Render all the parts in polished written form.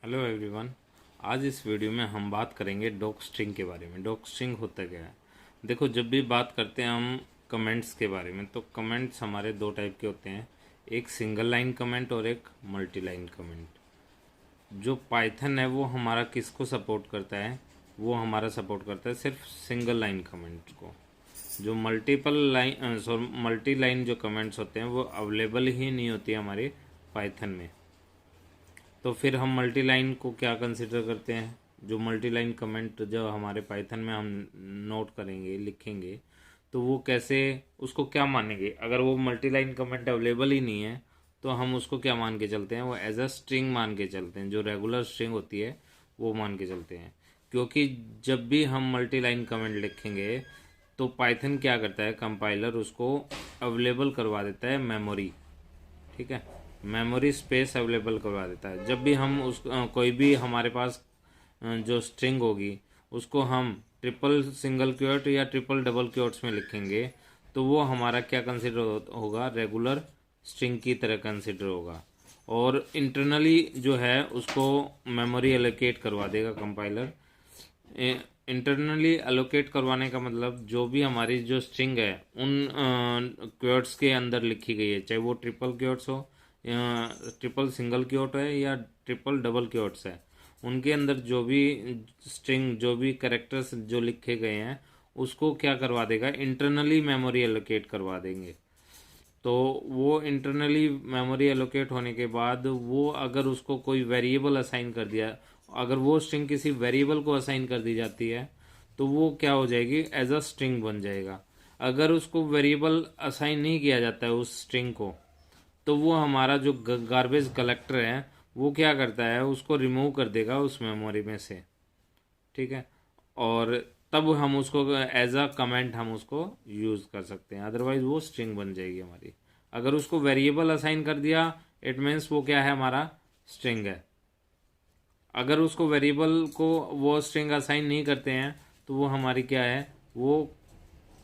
Hello everyone. आज इस video में हम बात करेंगे डॉक स्ट्रिंग के बारे में। डॉक स्ट्रिंग होता क्या है? देखो, जब भी बात करते हैं हम कमेंट्स के बारे में, तो कमेंट्स हमारे दो टाइप के होते हैं, एक सिंगल लाइन कमेंट और एक मल्टी लाइन कमेंट। जो पाइथन है वो हमारा किसको सपोर्ट करता है? वो हमारा सपोर्ट करता है सिर्फ सिंगल लाइन कमेंट को। जो मल्टी लाइन जो कमेंट्स होते हैं वो अवेलेबल ही नहीं होती है हमारे पाइथन में। तो फिर हम मल्टी लाइन को क्या कंसिडर करते हैं? जो मल्टी लाइन कमेंट जो हमारे पाइथन में हम नोट करेंगे, लिखेंगे, तो वो कैसे, उसको क्या मानेंगे? अगर वो मल्टी लाइन कमेंट अवेलेबल ही नहीं है तो हम उसको क्या मान के चलते हैं? वो एज अ स्ट्रिंग मान के चलते हैं। जो रेगुलर स्ट्रिंग होती है वो मान के चलते हैं। क्योंकि जब भी हम मल्टी लाइन कमेंट लिखेंगे तो पाइथन क्या करता है, कंपाइलर उसको अवेलेबल करवा देता है मेमोरी। ठीक है, मेमोरी स्पेस अवेलेबल करवा देता है। जब भी हम कोई भी हमारे पास जो स्ट्रिंग होगी उसको हम ट्रिपल सिंगल क्योट या ट्रिपल डबल क्योट्स में लिखेंगे तो वो हमारा क्या कंसिडर होगा? रेगुलर स्ट्रिंग की तरह कंसिडर होगा। और इंटरनली जो है उसको मेमोरी एलोकेट करवा देगा कंपाइलर। इंटरनली अलोकेट करवाने का मतलब जो भी हमारी जो स्ट्रिंग है उन क्योट्स के अंदर लिखी गई है, चाहे वो ट्रिपल क्योट्स हो या ट्रिपल सिंगल क्योट है या ट्रिपल डबल क्योट्स है, उनके अंदर जो भी स्ट्रिंग, जो भी कैरेक्टर्स जो लिखे गए हैं उसको क्या करवा देगा? इंटरनली मेमोरी एलोकेट करवा देंगे। तो वो इंटरनली मेमोरी एलोकेट होने के बाद वो अगर उसको कोई वेरिएबल असाइन कर दिया, अगर वो स्ट्रिंग किसी वेरिएबल को असाइन कर दी जाती है तो वो क्या हो जाएगी? एज अ स्ट्रिंग बन जाएगा। अगर उसको वेरिएबल असाइन नहीं किया जाता है उस स्ट्रिंग को, तो वो हमारा जो गार्बेज कलेक्टर है वो क्या करता है? उसको रिमूव कर देगा उस मेमोरी में से। ठीक है, और तब हम उसको एज अ कमेंट हम उसको यूज़ कर सकते हैं, अदरवाइज वो स्ट्रिंग बन जाएगी हमारी। अगर उसको वेरिएबल असाइन कर दिया, इट मीन्स वो क्या है? हमारा स्ट्रिंग है। अगर उसको वेरिएबल को वो स्ट्रिंग असाइन नहीं करते हैं तो वो हमारी क्या है? वो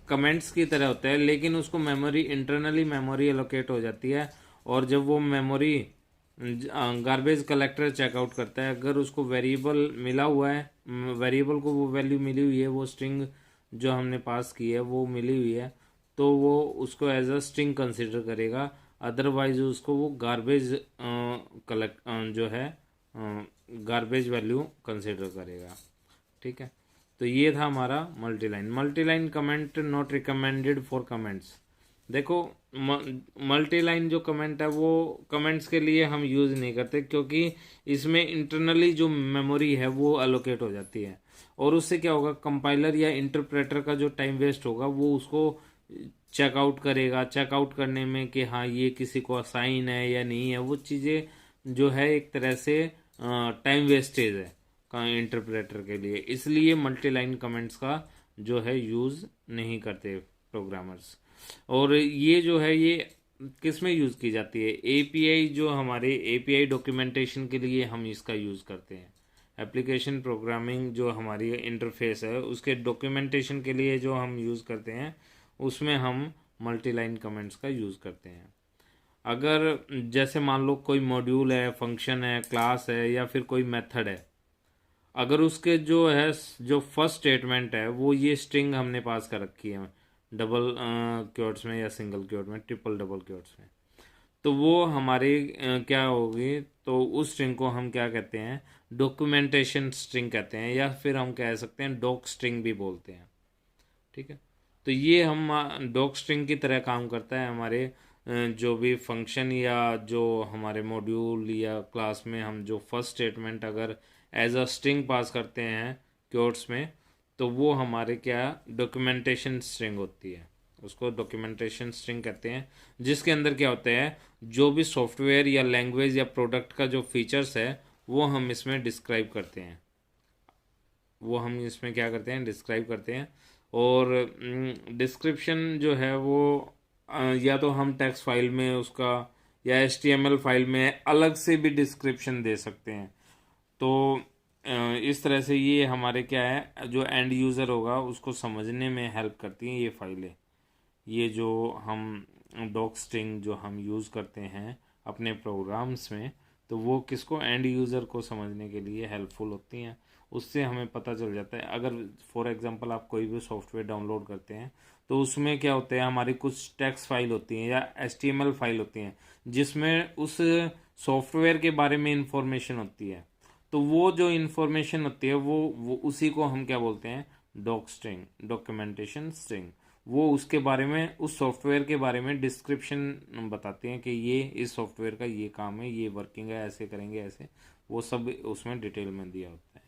कमेंट्स की तरह होता है, लेकिन उसको मेमोरी, इंटरनली मेमोरी एलोकेट हो जाती है। और जब वो मेमोरी गार्बेज कलेक्टर चेकआउट करता है, अगर उसको वेरिएबल मिला हुआ है, वेरिएबल को वो वैल्यू मिली हुई है, वो स्ट्रिंग जो हमने पास की है वो मिली हुई है, तो वो उसको एज अ स्ट्रिंग कंसिडर करेगा। अदरवाइज उसको वो गार्बेज कलेक्ट जो है गार्बेज वैल्यू कंसिडर करेगा। ठीक है, तो ये था हमारा multi line comment not recommended for comments. देखो, मल्टी लाइन जो कमेंट है वो कमेंट्स के लिए हम यूज़ नहीं करते, क्योंकि इसमें इंटरनली जो मेमोरी है वो अलोकेट हो जाती है। और उससे क्या होगा? कंपाइलर या इंटरप्रेटर का जो टाइम वेस्ट होगा वो उसको चेकआउट करेगा। चेकआउट करने में कि हाँ ये किसी को असाइन है या नहीं है, वो चीज़ें जो है एक तरह से टाइम वेस्टेज है इंटरप्रेटर के लिए। इसलिए मल्टी लाइन कमेंट्स का जो है यूज़ नहीं करते प्रोग्रामर्स। और ये जो है ये किस में यूज़ की जाती है? एपीआई, जो हमारे एपीआई डॉक्यूमेंटेशन के लिए हम इसका यूज़ करते हैं। एप्लीकेशन प्रोग्रामिंग जो हमारी इंटरफेस है उसके डॉक्यूमेंटेशन के लिए जो हम यूज़ करते हैं उसमें हम मल्टी लाइन कमेंट्स का यूज़ करते हैं। अगर जैसे मान लो कोई मॉड्यूल है, फंक्शन है, क्लास है या फिर कोई मेथड है, अगर उसके जो है जो फर्स्ट स्टेटमेंट है वो ये स्ट्रिंग हमने पास कर रखी है डबल क्योट्स में या सिंगल क्योट में, ट्रिपल डबल क्योट्स में, तो वो हमारी क्या होगी? तो उस स्ट्रिंग को हम क्या कहते हैं? डॉक्यूमेंटेशन स्ट्रिंग कहते हैं, या फिर हम कह सकते हैं डॉक स्ट्रिंग भी बोलते हैं। ठीक है, तो ये हम डॉक स्ट्रिंग की तरह काम करता है। हमारे जो भी फंक्शन या जो हमारे मॉड्यूल या क्लास में हम जो फर्स्ट स्टेटमेंट अगर एज अ स्ट्रिंग पास करते हैं क्योट्स में, तो वो हमारे क्या डॉक्यूमेंटेशन स्ट्रिंग होती है। उसको डॉक्यूमेंटेशन स्ट्रिंग कहते हैं, जिसके अंदर क्या होता है? जो भी सॉफ्टवेयर या लैंग्वेज या प्रोडक्ट का जो फीचर्स है वो हम इसमें डिस्क्राइब करते हैं। वो हम इसमें क्या करते हैं? डिस्क्राइब करते हैं। और डिस्क्रिप्शन जो है वो या तो हम टेक्स्ट फाइल में उसका या एचटीएमएल फाइल में अलग से भी डिस्क्रिप्शन दे सकते हैं। तो इस तरह से ये हमारे क्या है, जो एंड यूज़र होगा उसको समझने में हेल्प करती हैं ये फाइलें। ये जो हम डॉक स्ट्रिंग जो हम यूज़ करते हैं अपने प्रोग्राम्स में, तो वो किसको, एंड यूज़र को समझने के लिए हेल्पफुल होती हैं। उससे हमें पता चल जाता है, अगर फॉर एग्जांपल आप कोई भी सॉफ्टवेयर डाउनलोड करते हैं तो उसमें क्या होते हैं, हमारी कुछ टेक्स्ट फाइल होती हैं या HTML फाइल होती हैं जिसमें उस सॉफ्टवेयर के बारे में इंफॉर्मेशन होती है। तो वो जो इंफॉर्मेशन होती है वो उसी को हम क्या बोलते हैं, डॉक स्ट्रिंग, डॉक्यूमेंटेशन स्ट्रिंग। वो उसके बारे में, उस सॉफ्टवेयर के बारे में डिस्क्रिप्शन बताते हैं कि ये इस सॉफ्टवेयर का ये काम है, ये वर्किंग है, ऐसे करेंगे ऐसे, वो सब उसमें डिटेल में दिया होता है।